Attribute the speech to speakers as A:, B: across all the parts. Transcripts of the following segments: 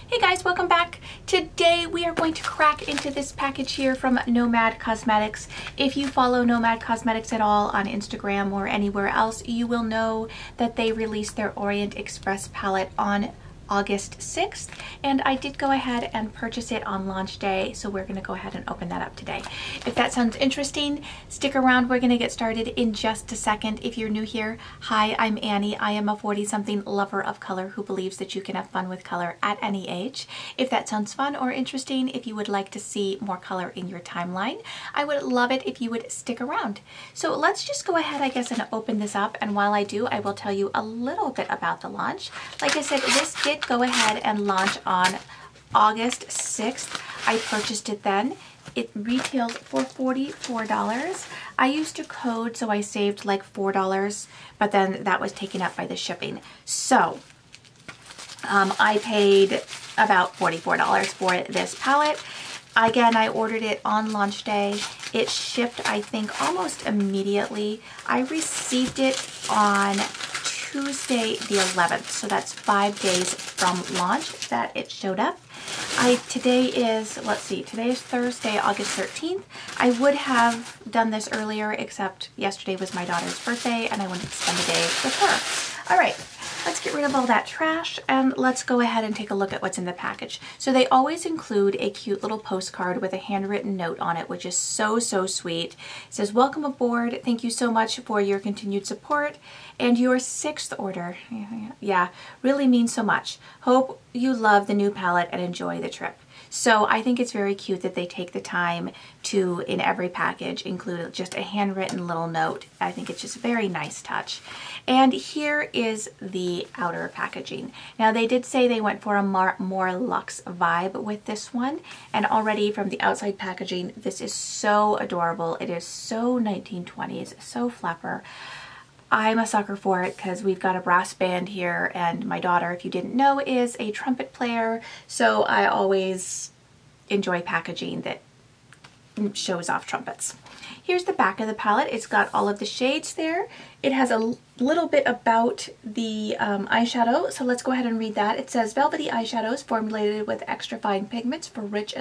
A: Hey guys, welcome back. Today we are going to crack into this package here from Nomad Cosmetics. If you follow Nomad Cosmetics at all on Instagram or anywhere else, you will know that they released their Orient Express palette on August 6th, and I did go ahead and purchase it on launch day, so we're going to go ahead and open that up today. If that sounds interesting, stick around. We're going to get started in just a second. If you're new here, hi, I'm Annie. I am a 40-something lover of color who believes that you can have fun with color at any age. If that sounds fun or interesting, if you would like to see more color in your timeline, I would love it if you would stick around. So let's just go ahead, I guess, and open this up, and while I do, I will tell you a little bit about the launch. Like I said, this did go ahead and launch on August 6th. I purchased it then. It retails for $44. I used a code, so I saved like $4, but then that was taken up by the shipping. So I paid about $44 for this palette. Again, I ordered it on launch day. It shipped, I think, almost immediately. I received it on Tuesday the 11th, so that's 5 days from launch that it showed up. Today is, let's see, today is Thursday, August 13th. I would have done this earlier, except yesterday was my daughter's birthday and I wanted to spend the day with her. All right, let's get rid of all that trash and let's go ahead and take a look at what's in the package. So they always include a cute little postcard with a handwritten note on it, which is so sweet. It says, "Welcome aboard. Thank you so much for your continued support and your 6th order." Yeah, really means so much. Hope you love the new palette and enjoy the trip. So I think it's very cute that they take the time to, in every package, include just a handwritten little note. I think it's just a very nice touch. And here is the outer packaging. Now they did say they went for a more luxe vibe with this one. And already from the outside packaging, this is so adorable. It is so 1920s, so flapper. I'm a sucker for it because we've got a brass band here, and my daughter, if you didn't know, is a trumpet player, so I always enjoy packaging that shows off trumpets. Here's the back of the palette. It's got all of the shades there. It has a little bit about the eyeshadow, so let's go ahead and read that. It says, "Velvety eyeshadows formulated with extra fine pigments for rich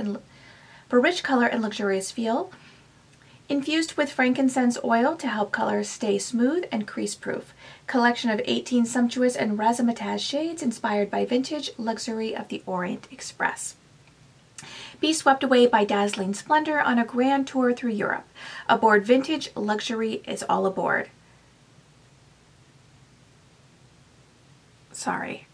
A: color and luxurious feel. Infused with frankincense oil to help colors stay smooth and crease-proof. Collection of 18 sumptuous and razzmatazz shades inspired by vintage luxury of the Orient Express. Be swept away by dazzling splendor on a grand tour through Europe. Aboard vintage, luxury is all aboard." Sorry.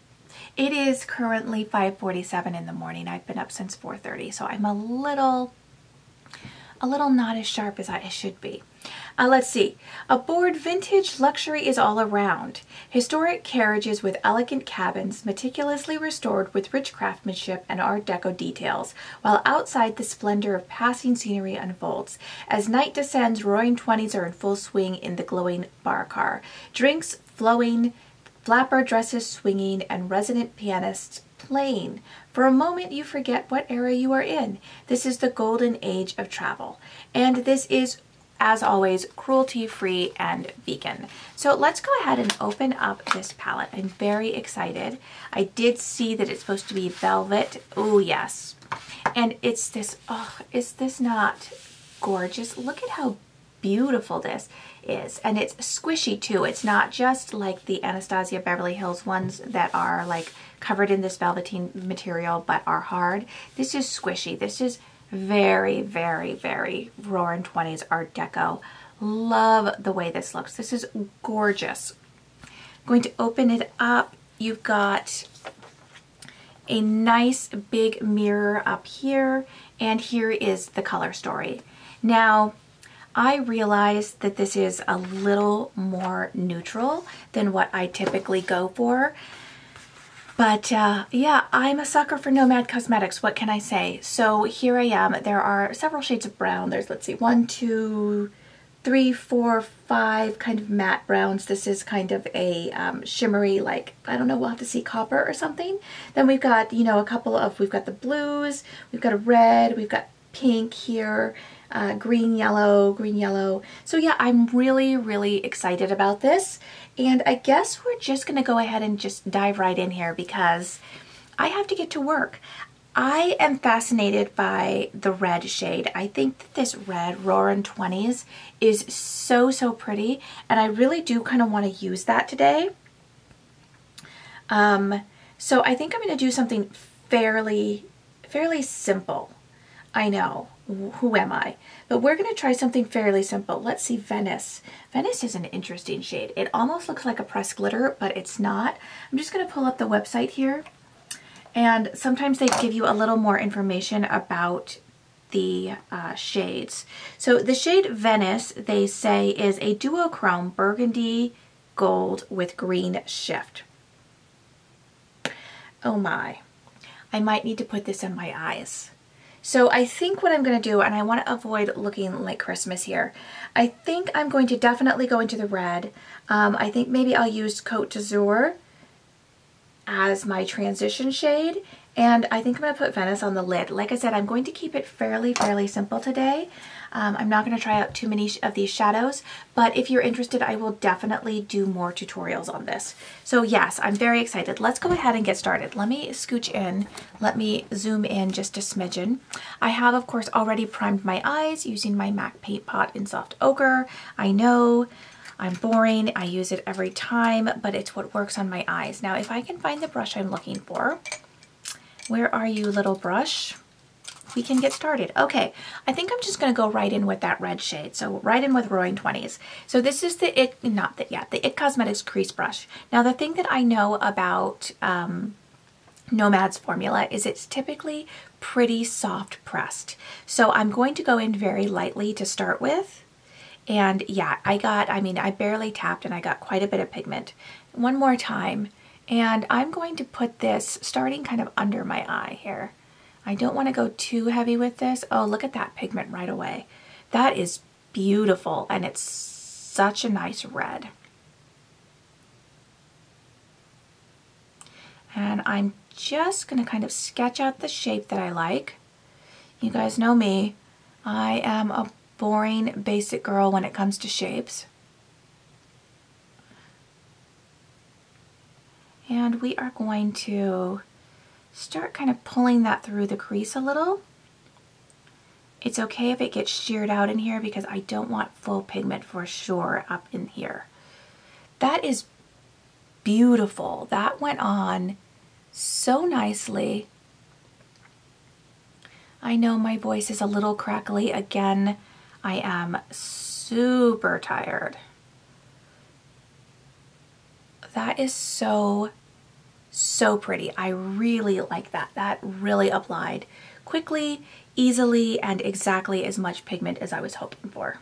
A: It is currently 5:47 in the morning. I've been up since 4:30, so I'm a little not as sharp as I should be. Let's see. Aboard vintage, luxury is all around. Historic carriages with elegant cabins meticulously restored with rich craftsmanship and Art Deco details, while outside the splendor of passing scenery unfolds. As night descends, roaring 20s are in full swing in the glowing bar car. Drinks flowing, flapper dresses swinging, and resident pianists playing. For a moment you forget what era you are in. This is the golden age of travel. And this is, as always, cruelty-free and vegan. So let's go ahead and open up this palette. I'm very excited. I did see that it's supposed to be velvet. Oh yes. And it's this, oh, is this not gorgeous? Look at how beautiful this is. And it's squishy too. It's not just like the Anastasia Beverly Hills ones that are like covered in this velveteen material but are hard. This is squishy. This is very roaring 20s Art Deco. Love the way this looks. This is gorgeous. I'm going to open it up. You've got a nice big mirror up here, and here is the color story. Now I realize that this is a little more neutral than what I typically go for. But yeah, I'm a sucker for Nomad Cosmetics. What can I say? So here I am. There are several shades of brown. There's, let's see, 1, 2, 3, 4, 5 kind of matte browns. This is kind of a shimmery, like, I don't know, we'll have to see, copper or something. Then we've got, you know, a couple of, we've got the blues, we've got a red, we've got pink here, green, yellow. So yeah, I'm really excited about this. And I guess we're just going to go ahead and just dive right in here because I have to get to work. I am fascinated by the red shade. I think that this red Roaring 20s is so, so pretty, and I really do kind of want to use that today. So I think I'm going to do something fairly simple. I know, who am I? But we're going to try something fairly simple. Let's see, Venice. Venice is an interesting shade. It almost looks like a pressed glitter, but it's not. I'm just going to pull up the website here. And sometimes they give you a little more information about the shades. So the shade Venice, they say, is a duochrome burgundy gold with green shift. Oh my, I might need to put this in my eyes. So I think what I'm going to do, and I want to avoid looking like Christmas here, I think I'm going to definitely go into the red. I think maybe I'll use CoTZ as my transition shade, and I think I'm going to put Venice on the lid. Like I said, I'm going to keep it fairly simple today. I'm not going to try out too many of these shadows, but if you're interested, I will definitely do more tutorials on this. So yes, I'm very excited. Let's go ahead and get started. Let me scooch in. Let me zoom in just a smidgen. I have, of course, already primed my eyes using my MAC Paint Pot in Soft Ochre. I know I'm boring. I use it every time, but it's what works on my eyes. Now, if I can find the brush I'm looking for, where are you, little brush? We can get started. Okay, I think I'm just going to go right in with that red shade. So right in with Roaring 20s. So this is the IT Cosmetics crease brush. Now the thing that I know about Nomad's formula is it's typically pretty soft pressed. So I'm going to go in very lightly to start with. And yeah, I barely tapped and I got quite a bit of pigment. One more time. And I'm going to put this starting kind of under my eye here. I don't want to go too heavy with this. Oh, look at that pigment right away. That is beautiful, and it's such a nice red. And I'm just going to kind of sketch out the shape that I like. You guys know me. I am a boring, basic girl when it comes to shapes. And we are going to start kind of pulling that through the crease a little. It's okay if it gets sheared out in here because I don't want full pigment for sure up in here. That is beautiful. That went on so nicely. I know my voice is a little crackly. Again, I am super tired. That is so pretty. I really like that. That really applied quickly, easily, and exactly as much pigment as I was hoping for.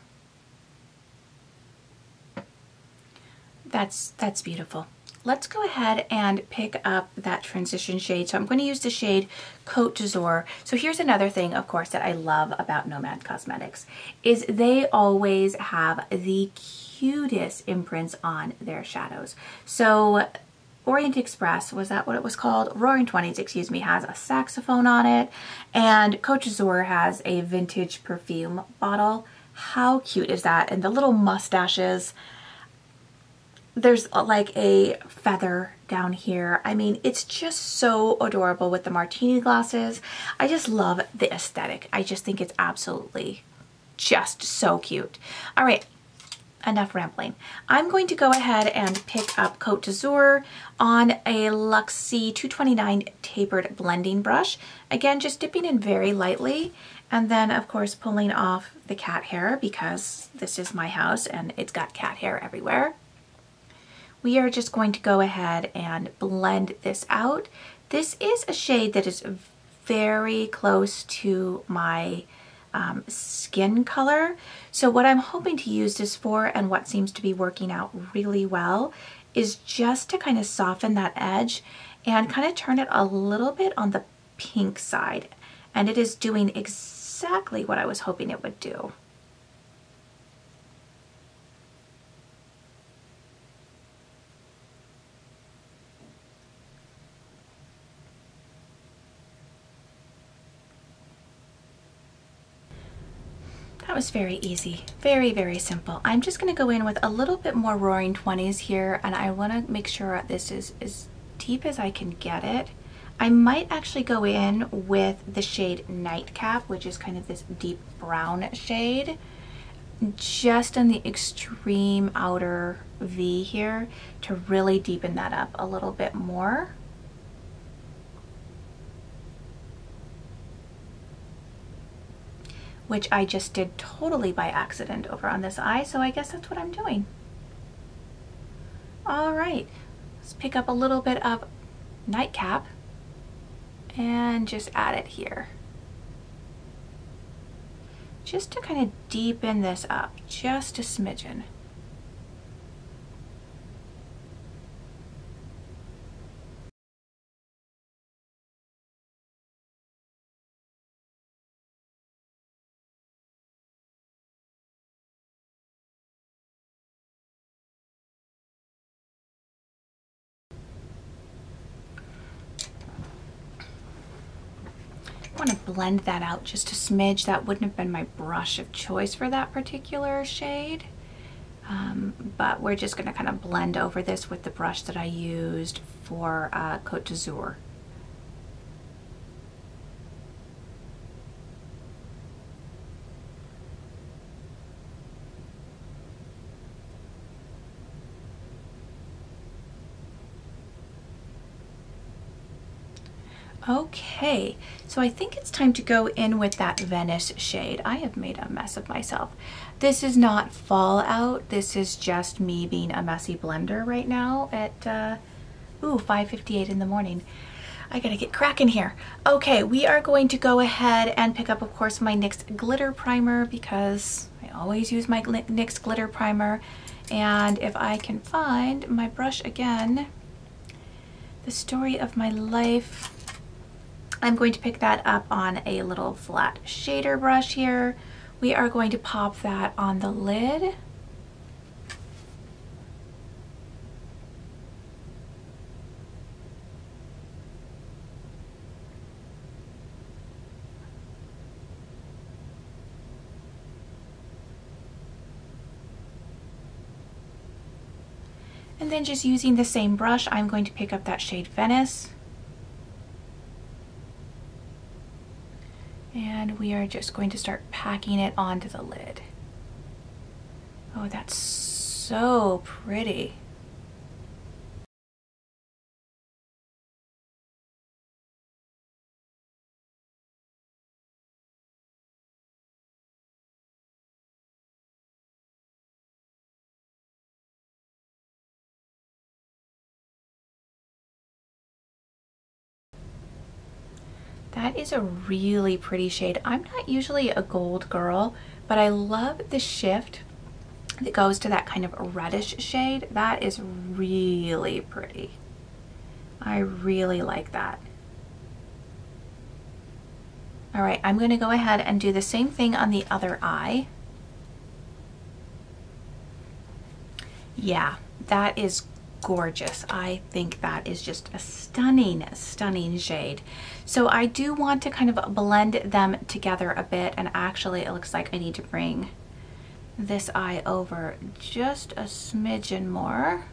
A: That's beautiful. Let's go ahead and pick up that transition shade. So I'm going to use the shade CoTZ. So here's another thing, of course, that I love about Nomad Cosmetics is they always have the cutest imprints on their shadows. So Orient Express, was that what it was called? Roaring 20s, excuse me, has a saxophone on it, and CoTZ has a vintage perfume bottle. How cute is that? And the little mustaches. There's like a feather down here. I mean, it's just so adorable with the martini glasses. I just love the aesthetic. I just think it's absolutely just so cute. All right. Enough rambling. I'm going to go ahead and pick up CoTZ on a Luxie 229 tapered blending brush. Again, just dipping in very lightly, and then of course pulling off the cat hair because this is my house and it's got cat hair everywhere. We are just going to go ahead and blend this out. This is a shade that is very close to my skin color. So what I'm hoping to use this for, and what seems to be working out really well, is just to kind of soften that edge and kind of turn it a little bit on the pink side. And it is doing exactly what I was hoping it would do. That was very easy, very simple. I'm just going to go in with a little bit more Roaring 20s here, and I want to make sure this is as deep as I can get it. I might actually go in with the shade Nightcap, which is kind of this deep brown shade, just on the extreme outer V here to really deepen that up a little bit more. Which I just did totally by accident over on this eye, so I guess that's what I'm doing. All right, let's pick up a little bit of Nightcap and just add it here. Just to kind of deepen this up, just a smidgen. I want to blend that out just a smidge. That wouldn't have been my brush of choice for that particular shade, but we're just going to kind of blend over this with the brush that I used for CoTZ. Okay, so I think it's time to go in with that Venice shade. I have made a mess of myself. This is not fallout. This is just me being a messy blender right now at 5:58 in the morning. I gotta get cracking here. Okay, we are going to go ahead and pick up, of course, my NYX Glitter Primer because I always use my NYX Glitter Primer. And if I can find my brush again, the story of my life, I'm going to pick that up on a little flat shader brush here. We are going to pop that on the lid. And then just using the same brush, I'm going to pick up that shade Venice. And we are just going to start packing it onto the lid. Oh, that's so pretty. That is a really pretty shade. I'm not usually a gold girl, but I love the shift that goes to that kind of reddish shade. That is really pretty. I really like that. All right, I'm going to go ahead and do the same thing on the other eye. Yeah, that is gorgeous. I think that is just a stunning, stunning shade. So I do want to kind of blend them together a bit, and actually it looks like I need to bring this eye over just a smidgen more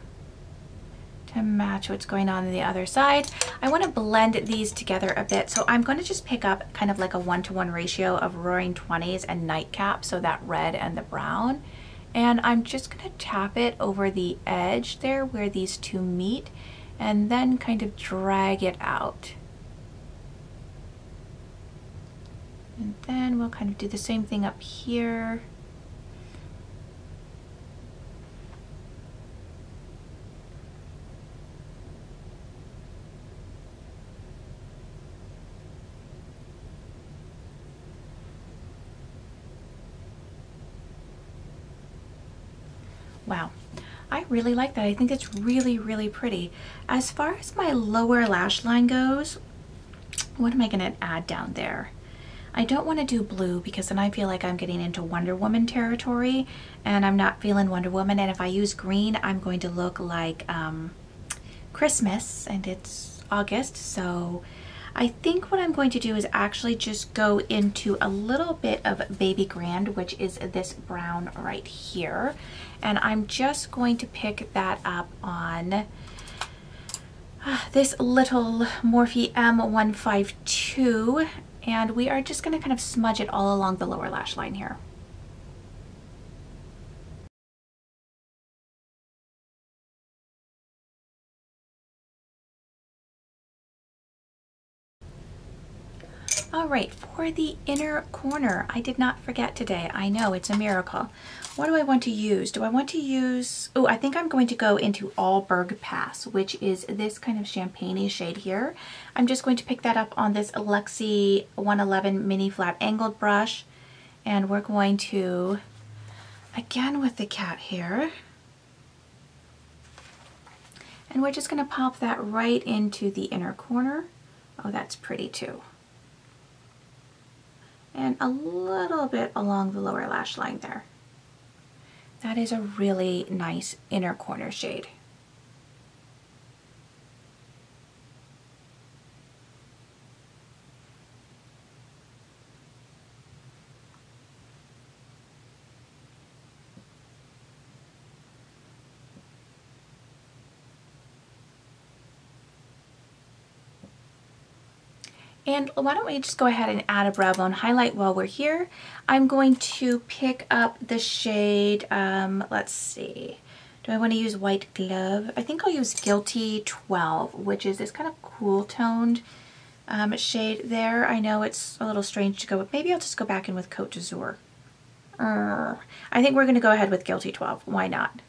A: to match what's going on the other side. I want to blend these together a bit, so I'm going to just pick up kind of like a 1-to-1 ratio of Roaring 20s and Nightcap, so that red and the brown. And I'm just going to tap it over the edge there where these two meet, and then kind of drag it out. And then we'll kind of do the same thing up here. Wow, I really like that. I think it's really, really pretty. As far as my lower lash line goes, what am I going to add down there? I don't want to do blue because then I feel like I'm getting into Wonder Woman territory, and I'm not feeling Wonder Woman. And if I use green, I'm going to look like Christmas, and it's August, so I think what I'm going to do is actually just go into a little bit of Baby Grand, which is this brown right here. And I'm just going to pick that up on this little Morphe M152, and we are just going to kind of smudge it all along the lower lash line here. All right, for the inner corner, I did not forget today. I know, it's a miracle. What do I want to use? Do I want to use, oh, I think I'm going to go into Allberg Pass, which is this kind of champagne-y shade here. I'm just going to pick that up on this Alexi 111 mini flat angled brush. And we're going to, again with the cat here, and we're just gonna pop that right into the inner corner. Oh, that's pretty too. And a little bit along the lower lash line there. That is a really nice inner corner shade. And why don't we just go ahead and add a brow bone highlight while we're here. I'm going to pick up the shade, let's see, do I want to use White Glove? I think I'll use Guilty 12, which is this kind of cool toned shade there. I know it's a little strange to go, but maybe I'll just go back in with CoTZ. I think we're going to go ahead with Guilty 12, why not?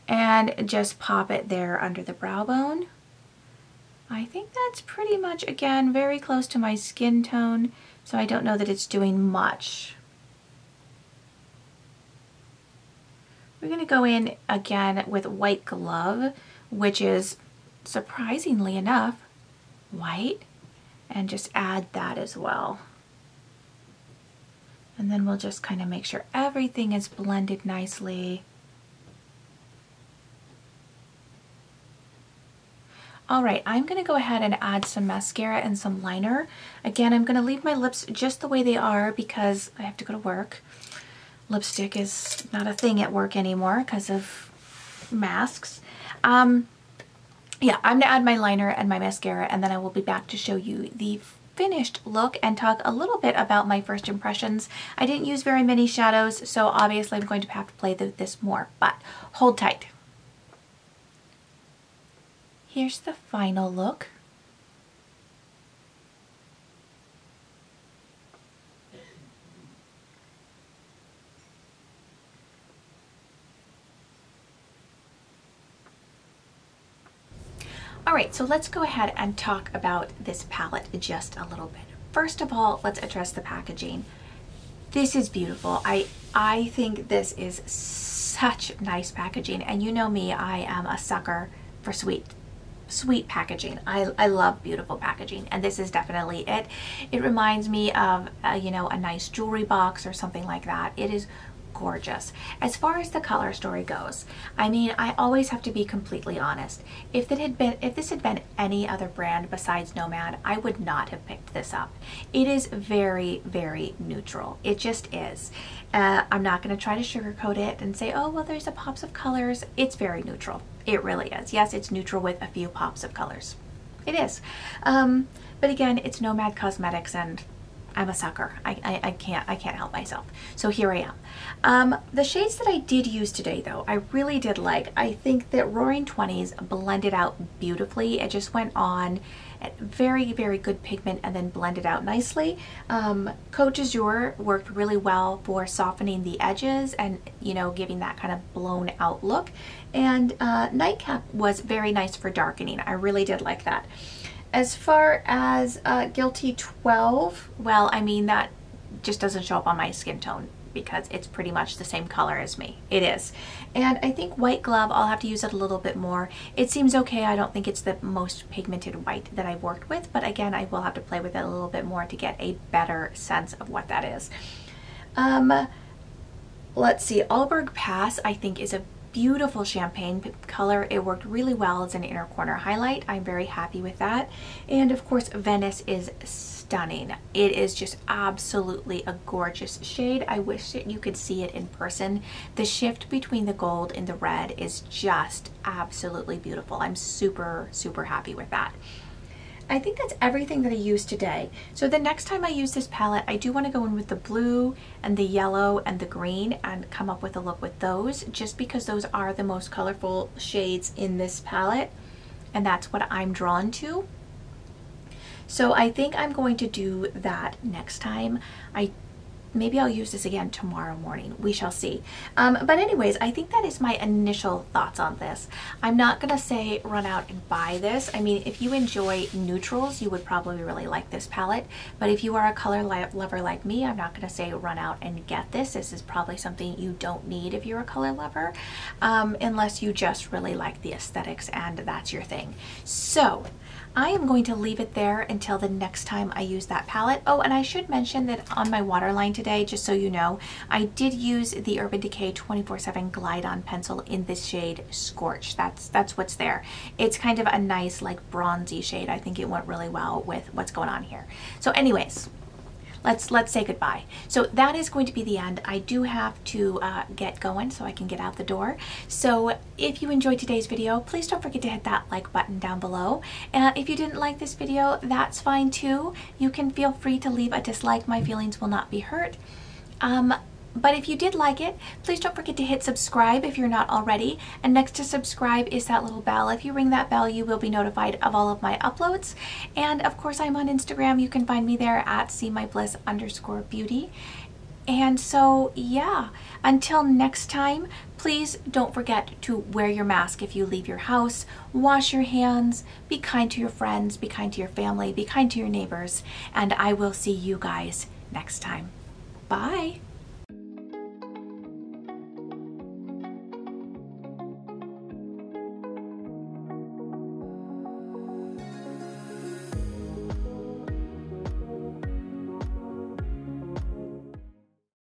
A: And just pop it there under the brow bone. I think that's pretty much, again, very close to my skin tone, so I don't know that it's doing much. We're going to go in again with White Glove, which is, surprisingly enough, white, and just add that as well. And then we'll just kind of make sure everything is blended nicely. All right, I'm gonna go ahead and add some mascara and some liner. Again, I'm gonna leave my lips just the way they are because I have to go to work. Lipstick is not a thing at work anymore because of masks. Yeah, I'm gonna add my liner and my mascara, and then I will be back to show you the finished look and talk a little bit about my first impressions. I didn't use very many shadows, so obviously I'm going to have to play this more, but hold tight. Here's the final look. All right, so let's go ahead and talk about this palette just a little bit. First of all, let's address the packaging. This is beautiful. I think this is such nice packaging, and you know me, I am a sucker for sweet packaging. I love beautiful packaging, and this is definitely it. It reminds me of you know, a nice jewelry box or something like that. It is gorgeous. As far as the color story goes, I mean, I always have to be completely honest. If this had been any other brand besides Nomad, I would not have picked this up. It is very, very neutral. It just is. I'm not going to try to sugarcoat it and say, oh, well, there's a pops of colors. It's very neutral. It really is. Yes, it's neutral with a few pops of colors. It is. But again, it's Nomad Cosmetics, and I'm a sucker. I can't help myself. So here I am. The shades that I did use today, though, I really did like. I think that Roaring 20s blended out beautifully. It just went on at very, very good pigment and then blended out nicely. CoTZ worked really well for softening the edges and, you know, giving that kind of blown out look. And Nightcap was very nice for darkening. I really did like that. As far as Guilty 12, well, I mean, that just doesn't show up on my skin tone because it's pretty much the same color as me. It is. And I think White Glove, I'll have to use it a little bit more. It seems okay. I don't think it's the most pigmented white that I've worked with, but again, I will have to play with it a little bit more to get a better sense of what that is. Let's see, Allberg Pass, I think, is a beautiful champagne color. It worked really well as an inner corner highlight. I'm very happy with that. And of course, Venice is stunning. It is just absolutely a gorgeous shade. I wish that you could see it in person. The shift between the gold and the red is just absolutely beautiful. I'm super, super happy with that. I think that's everything that I used today. So the next time I use this palette, I do want to go in with the blue and the yellow and the green and come up with a look with those, just because those are the most colorful shades in this palette, and that's what I'm drawn to. So I think I'm going to do that next time. Maybe I'll use this again tomorrow morning. We shall see. But anyways, I think that is my initial thoughts on this. I'm not gonna say run out and buy this. I mean, if you enjoy neutrals, you would probably really like this palette. But if you are a color lover like me, I'm not gonna say run out and get this. This is probably something you don't need if you're a color lover, unless you just really like the aesthetics and that's your thing. So I am going to leave it there until the next time I use that palette. Oh, and I should mention that on my waterline today, just so you know, I did use the Urban Decay 24/7 Glide On pencil in this shade Scorch. That's what's there. It's kind of a nice like bronzy shade. I think it went really well with what's going on here. So anyways, let's say goodbye. So that is going to be the end. I do have to get going so I can get out the door. So if you enjoyed today's video, please don't forget to hit that like button down below. And if you didn't like this video, that's fine too. You can feel free to leave a dislike. My feelings will not be hurt. But if you did like it, please don't forget to hit subscribe if you're not already. And next to subscribe is that little bell. If you ring that bell, you will be notified of all of my uploads. And of course, I'm on Instagram. You can find me there at @seemybliss_beauty. And so, yeah, until next time, please don't forget to wear your mask if you leave your house. Wash your hands. Be kind to your friends. Be kind to your family. Be kind to your neighbors. And I will see you guys next time. Bye.